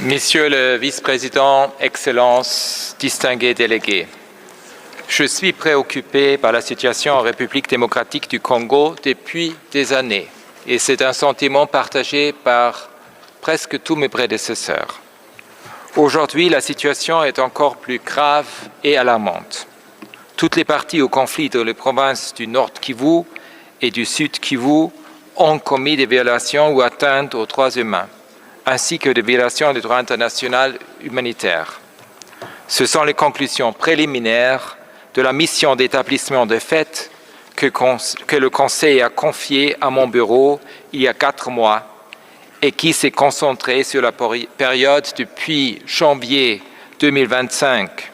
Monsieur le Vice-président, Excellences, distingués délégués, je suis préoccupé par la situation en République démocratique du Congo depuis des années et c'est un sentiment partagé par presque tous mes prédécesseurs. Aujourd'hui, la situation est encore plus grave et alarmante. Toutes les parties au conflit dans les provinces du Nord Kivu et du Sud Kivu ont commis des violations ou atteintes aux droits humains, ainsi que des violations du droit international humanitaire. Ce sont les conclusions préliminaires de la mission d'établissement de fait que le Conseil a confiée à mon bureau il y a 4 mois et qui s'est concentrée sur la période depuis janvier 2025.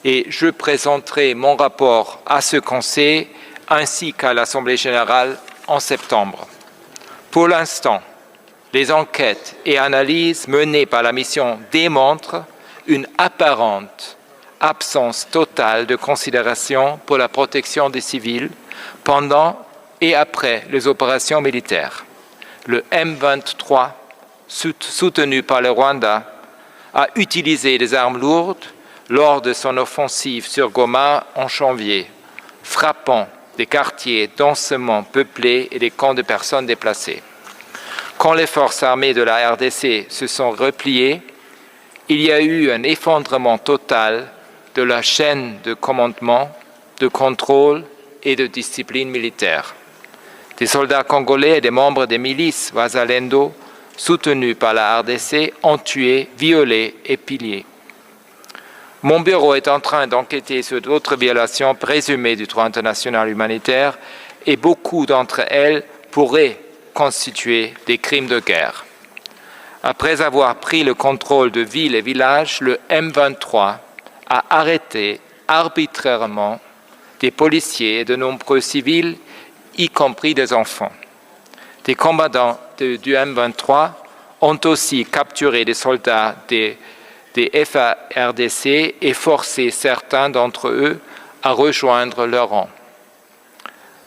Et je présenterai mon rapport à ce Conseil ainsi qu'à l'Assemblée générale en septembre. Pour l'instant, les enquêtes et analyses menées par la mission démontrent une apparente absence totale de considération pour la protection des civils pendant et après les opérations militaires. Le M23, soutenu par le Rwanda, a utilisé des armes lourdes lors de son offensive sur Goma en janvier, frappant des quartiers densément peuplés et des camps de personnes déplacées. Quand les forces armées de la RDC se sont repliées, il y a eu un effondrement total de la chaîne de commandement, de contrôle et de discipline militaire. Des soldats congolais et des membres des milices Wazalendo, soutenus par la RDC, ont tué, violé et pillé. Mon bureau est en train d'enquêter sur d'autres violations présumées du droit international humanitaire et beaucoup d'entre elles pourraient constituer des crimes de guerre. Après avoir pris le contrôle de villes et villages, le M23 a arrêté arbitrairement des policiers et de nombreux civils, y compris des enfants. Des combattants du M23 ont aussi capturé des soldats des FARDC et forcé certains d'entre eux à rejoindre leur rang.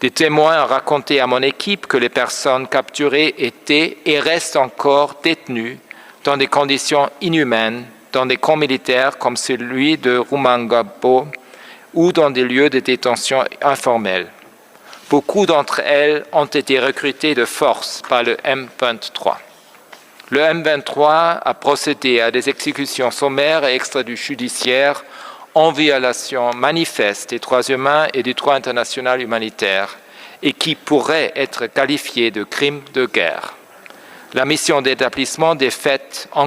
Des témoins ont raconté à mon équipe que les personnes capturées étaient et restent encore détenues dans des conditions inhumaines, dans des camps militaires comme celui de Rumangabo ou dans des lieux de détention informels. Beaucoup d'entre elles ont été recrutées de force par le M23. Le M23 a procédé à des exécutions sommaires et extrajudiciaires en violation manifeste des droits humains et du droit international humanitaire et qui pourraient être qualifiés de crimes de guerre. La mission d'établissement des faits